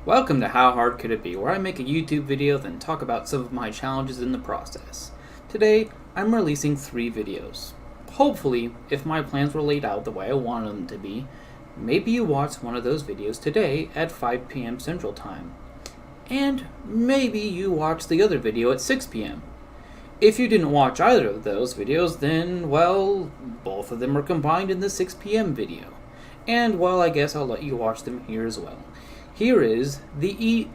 Welcome to How Hard Could It Be, where I make a YouTube video then talk about some of my challenges in the process. Today, I'm releasing 3 videos. Hopefully, if my plans were laid out the way I wanted them to be, maybe you watched one of those videos today at 5 p.m. Central Time. And maybe you watched the other video at 6 p.m. If you didn't watch either of those videos, then, well, both of them are combined in the 6 p.m. video. And, well, I guess I'll let you watch them here as well. Here is the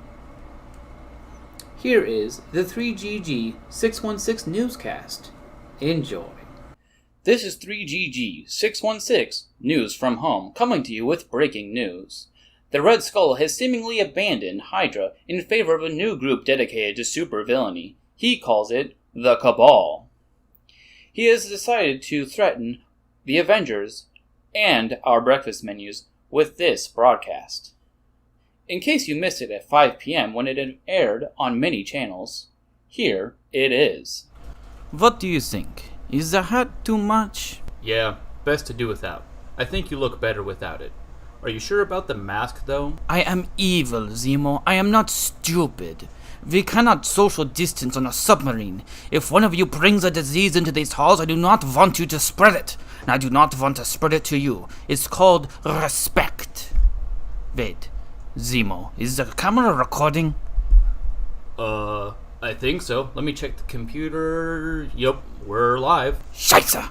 3GG 616 newscast. Enjoy. This is 3GG 616 News from Home, coming to you with breaking news. The Red Skull has seemingly abandoned Hydra in favor of a new group dedicated to supervillainy. He calls it the Cabal. He has decided to threaten the Avengers and our breakfast menus with this broadcast. In case you missed it at 5 p.m. when it had aired on many channels, here it is. What do you think? Is the hat too much? Yeah, best to do without. I think you look better without it. Are you sure about the mask, though? I am evil, Zemo. I am not stupid. We cannot social distance on a submarine. If one of you brings a disease into these halls, I do not want you to spread it. And I do not want to spread it to you. It's called respect. Wait. Zemo, is the camera recording? I think so. Let me check the computer. Yup, we're live. Scheiße!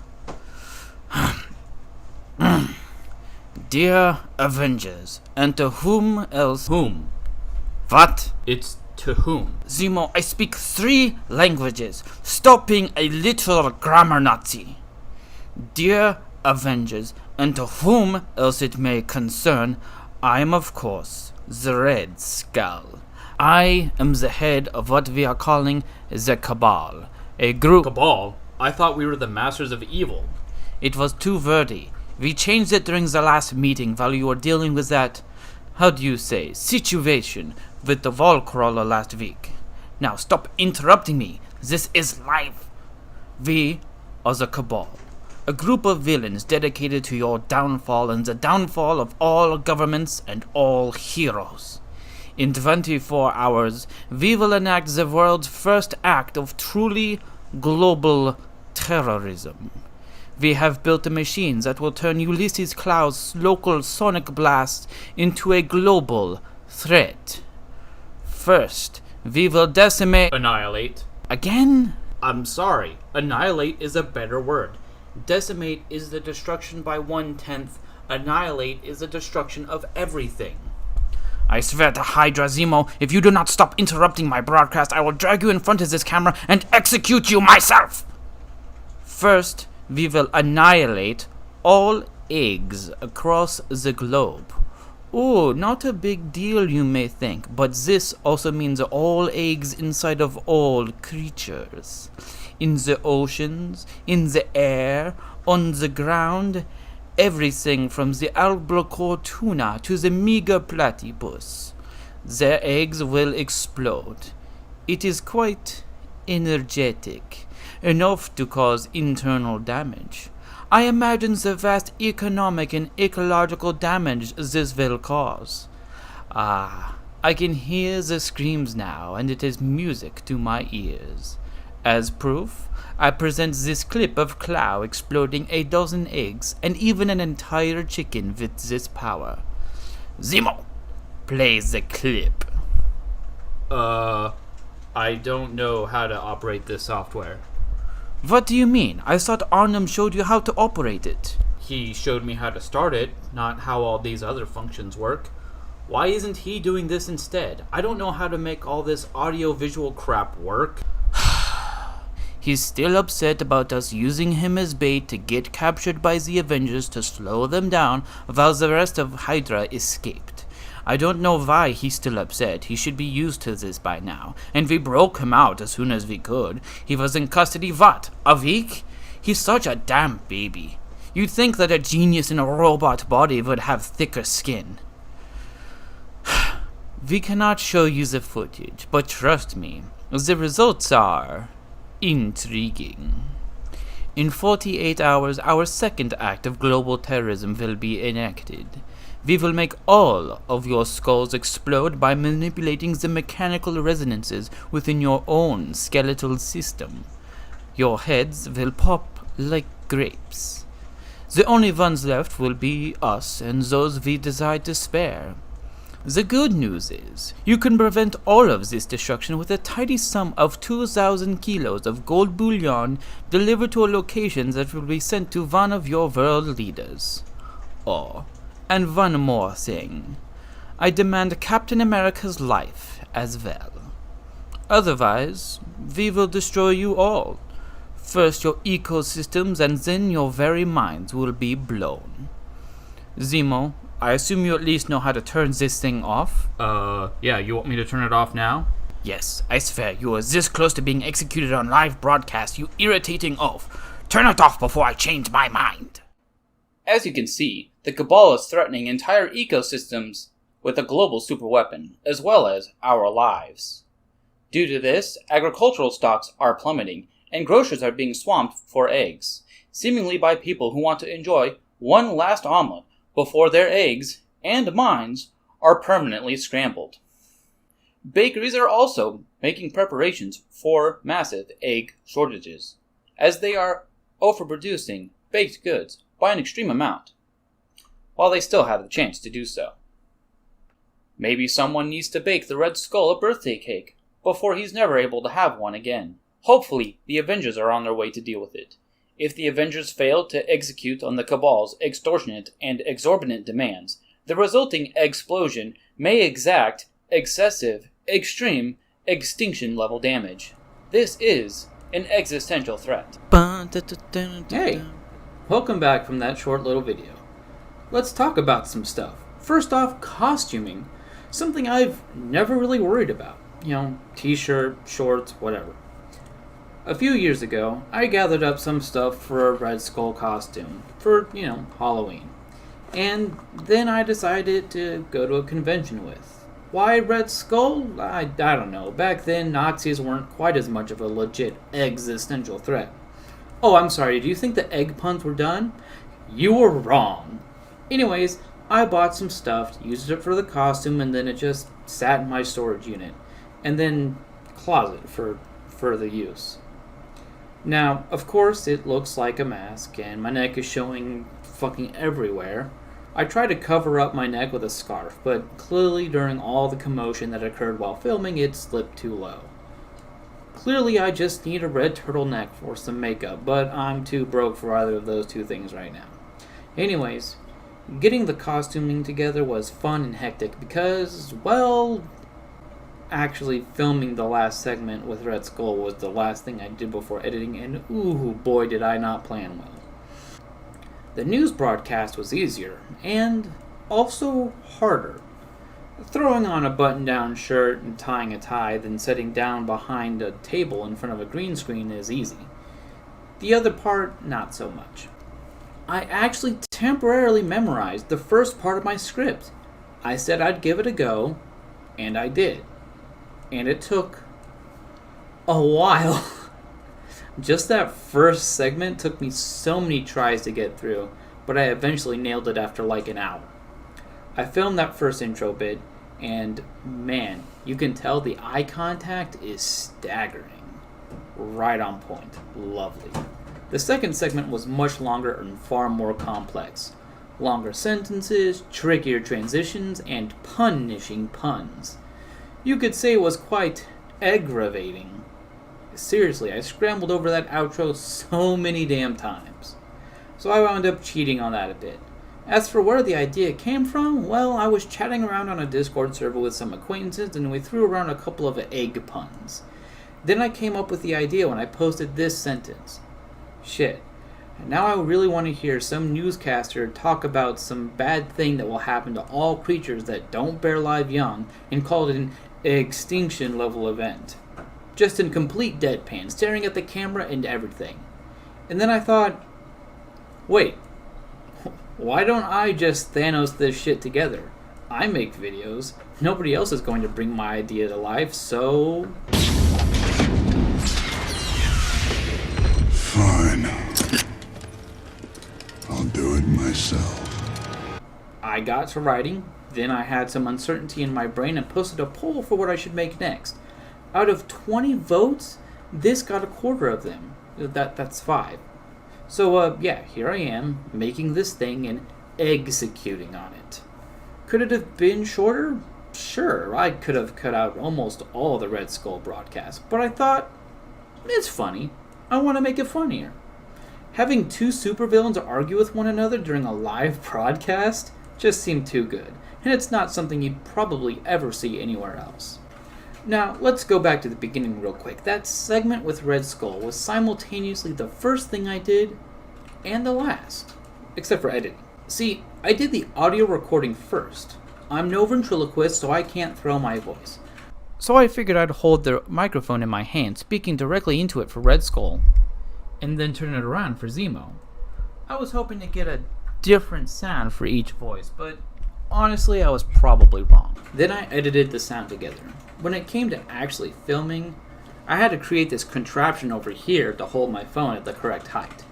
Dear Avengers, and to whom else? Whom? What? It's to whom? Zemo, I speak 3 languages. Stop being a literal grammar Nazi. Dear Avengers, and to whom else it may concern, I am, of course, the Red Skull. I am the head of what we are calling the Cabal, a group... Cabal? I thought we were the masters of evil. It was too wordy. We changed it during the last meeting while you were dealing with that, how do you say, situation with the wall crawler last week. Now stop interrupting me. This is live. We are the Cabal, a group of villains dedicated to your downfall and the downfall of all governments and all heroes. In 24 hours, we will enact the world's first act of truly global terrorism. We have built a machine that will turn Ulysses Klau's local sonic blast into a global threat. First, we will decimate... Annihilate. Again? I'm sorry. Annihilate is a better word. Decimate is the destruction by 1/10. Annihilate is the destruction of everything. I swear to Hydra, Zemo, if you do not stop interrupting my broadcast, I will drag you in front of this camera and execute you myself! First, we will annihilate all eggs across the globe. Oh, not a big deal, you may think, but this also means all eggs inside of all creatures. In the oceans, in the air, on the ground, everything from the albacore tuna to the meager platypus. Their eggs will explode. It is quite energetic, enough to cause internal damage. I imagine the vast economic and ecological damage this will cause. Ah, I can hear the screams now, and it is music to my ears. As proof, I present this clip of Clow exploding a dozen eggs and even an entire chicken with this power. Zemo, play the clip. I don't know how to operate this software. What do you mean? I thought Arnhem showed you how to operate it. He showed me how to start it, not how all these other functions work. Why isn't he doing this instead? I don't know how to make all this audio-visual crap work. He's still upset about us using him as bait to get captured by the Avengers to slow them down while the rest of Hydra escaped. I don't know why he's still upset. He should be used to this by now. And we broke him out as soon as we could. He was in custody, what, a week? He's such a damn baby. You'd think that a genius in a robot body would have thicker skin. We cannot show you the footage, but trust me, the results are intriguing. In 48 hours, our second act of global terrorism will be enacted. We will make all of your skulls explode by manipulating the mechanical resonances within your own skeletal system. Your heads will pop like grapes. The only ones left will be us and those we decide to spare. The good news is, you can prevent all of this destruction with a tidy sum of 2,000 kilos of gold bullion delivered to a location that will be sent to one of your world leaders. Oh, and one more thing. I demand Captain America's life as well. Otherwise, we will destroy you all. First your ecosystems and then your very minds will be blown. Zemo, I assume you at least know how to turn this thing off? Yeah, you want me to turn it off now? Yes, I swear, you are this close to being executed on live broadcast, you irritating oaf. Turn it off before I change my mind. As you can see, the Cabal is threatening entire ecosystems with a global superweapon, as well as our lives. Due to this, agricultural stocks are plummeting, and grocers are being swamped for eggs, seemingly by people who want to enjoy one last omelet before their eggs, and minds, are permanently scrambled. Bakeries are also making preparations for massive egg shortages, as they are overproducing baked goods by an extreme amount, while they still have the chance to do so. Maybe someone needs to bake the Red Skull a birthday cake before he's never able to have one again. Hopefully, the Avengers are on their way to deal with it. If the Avengers fail to execute on the Cabal's extortionate and exorbitant demands, the resulting explosion may exact excessive, extreme, extinction-level damage. This is an existential threat. Hey, welcome back from that short little video. Let's talk about some stuff. First off, costuming. Something I've never really worried about. T-shirt, shorts, whatever. A few years ago, I gathered up some stuff for a Red Skull costume for, Halloween. And then I decided to go to a convention with. Why Red Skull? I don't know. Back then, Nazis weren't quite as much of a legit existential threat. Oh, I'm sorry, do you think the egg puns were done? You were wrong. Anyways, I bought some stuff, used it for the costume, and then it just sat in my storage unit. And then closet for further use. Now, of course, it looks like a mask, and my neck is showing fucking everywhere. I tried to cover up my neck with a scarf, but clearly during all the commotion that occurred while filming, it slipped too low. Clearly, I just need a red turtleneck for some makeup, but I'm too broke for either of those two things right now. Anyways, getting the costuming together was fun and hectic because, well, actually filming the last segment with Red Skull was the last thing I did before editing, and ooh boy did I not plan well. The news broadcast was easier, and also harder. Throwing on a button-down shirt and tying a tie, then sitting down behind a table in front of a green screen is easy. The other part, not so much. I actually temporarily memorized the first part of my script. I said I'd give it a go, and I did. And it took a while. Just that first segment took me so many tries to get through, but I eventually nailed it after like an hour. I filmed that first intro bit, and man, you can tell the eye contact is staggering. Right on point. Lovely. The second segment was much longer and far more complex. Longer sentences, trickier transitions, and punishing puns. You could say it was quite aggravating. Seriously, I scrambled over that outro so many damn times. So I wound up cheating on that a bit. As for where the idea came from, well, I was chatting around on a Discord server with some acquaintances and we threw around a couple of egg puns. Then I came up with the idea when I posted this sentence. Shit. And now I really want to hear some newscaster talk about some bad thing that will happen to all creatures that don't bear live young and call it an extinction level event. Just in complete deadpan, staring at the camera and everything. And then I thought, wait, why don't I just Thanos this shit together? I make videos. Nobody else is going to bring my idea to life, so... Fine. I'll do it myself. I I got to writing, then I had some uncertainty in my brain and posted a poll for what I should make next. Out of 20 votes, this got a quarter of them. That's 5. So, yeah, here I am, making this thing and executing on it. Could it have been shorter? Sure, I could have cut out almost all the Red Skull broadcasts, but I thought, it's funny. I want to make it funnier. Having 2 supervillains argue with one another during a live broadcast just seemed too good, and it's not something you'd probably ever see anywhere else. Now, let's go back to the beginning real quick. That segment with Red Skull was simultaneously the first thing I did and the last, except for editing. See, I did the audio recording first. I'm no ventriloquist, so I can't throw my voice. So I figured I'd hold the microphone in my hand, speaking directly into it for Red Skull, and then turn it around for Zemo. I was hoping to get a different sound for each voice, but honestly, I was probably wrong. Then I edited the sound together. When it came to actually filming, I had to create this contraption over here to hold my phone at the correct height.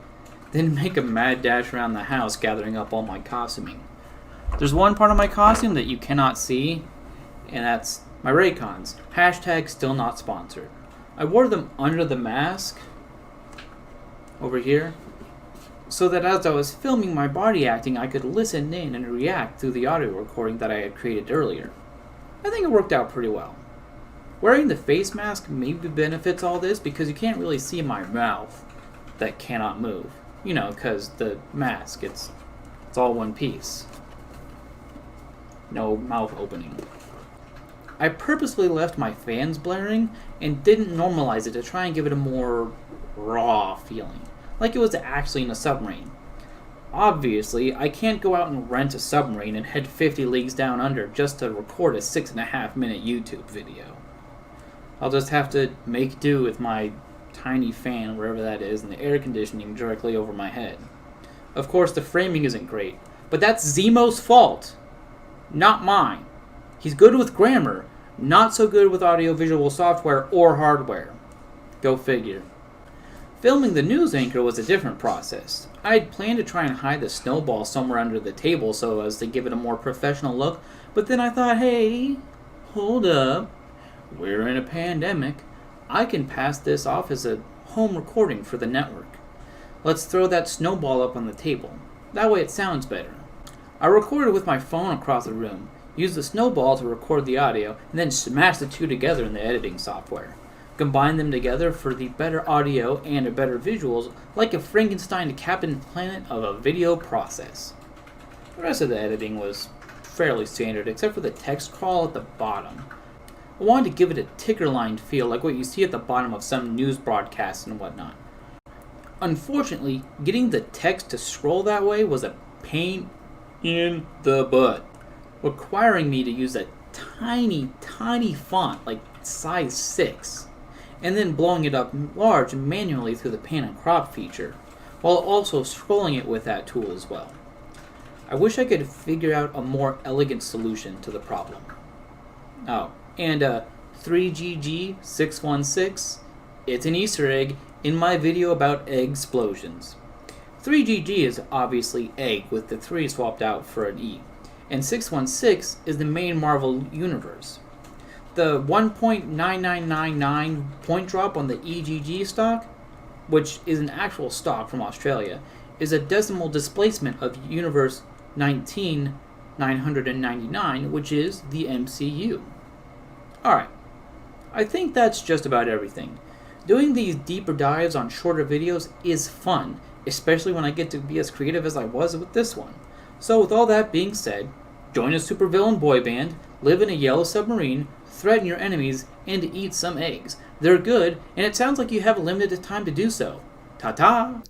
Then make a mad dash around the house gathering up all my costuming. There's one part of my costume that you cannot see, and that's my Raycons. Hashtag still not sponsored. I wore them under the mask over here so that as I was filming my body acting, I could listen in and react through the audio recording that I had created earlier. I think it worked out pretty well. Wearing the face mask maybe benefits all this because you can't really see my mouth that cannot move. You know, because the mask, it's all one piece. No mouth opening. I purposely left my fans blaring and didn't normalize it to try and give it a more raw feeling, like it was actually in a submarine. Obviously, I can't go out and rent a submarine and head 50 leagues down under just to record a 6.5-minute YouTube video. I'll just have to make do with my tiny fan, wherever that is, and the air conditioning directly over my head. Of course, the framing isn't great, but that's Zemo's fault, not mine. He's good with grammar, not so good with audiovisual software or hardware. Go figure. Filming the news anchor was a different process. I had planned to try and hide the snowball somewhere under the table so as to give it a more professional look, but then I thought, hey, hold up. We're in a pandemic. I can pass this off as a home recording for the network. Let's throw that snowball up on the table. That way it sounds better. I recorded with my phone across the room, used the snowball to record the audio, and then smashed the two together in the editing software. Combine them together for the better audio and a better visuals, like a Frankenstein to Captain Planet of a video process. The rest of the editing was fairly standard, except for the text crawl at the bottom. I wanted to give it a ticker line feel like what you see at the bottom of some news broadcasts and whatnot. Unfortunately, getting the text to scroll that way was a pain in the butt, requiring me to use a tiny font like size 6, and then blowing it up large manually through the pan and crop feature, while also scrolling it with that tool as well. I wish I could figure out a more elegant solution to the problem. Oh, and 3GG616, it's an Easter egg in my video about egg explosions. 3GG is obviously egg with the 3 swapped out for an E, and 616 is the main Marvel universe. The 1.9999 point drop on the EGG stock, which is an actual stock from Australia, is a decimal displacement of universe 19999, which is the MCU. Alright, I think that's just about everything. Doing these deeper dives on shorter videos is fun, especially when I get to be as creative as I was with this one. So with all that being said, join a supervillain boy band, live in a yellow submarine, threaten your enemies, and eat some eggs. They're good, and it sounds like you have a limited time to do so. Ta-ta!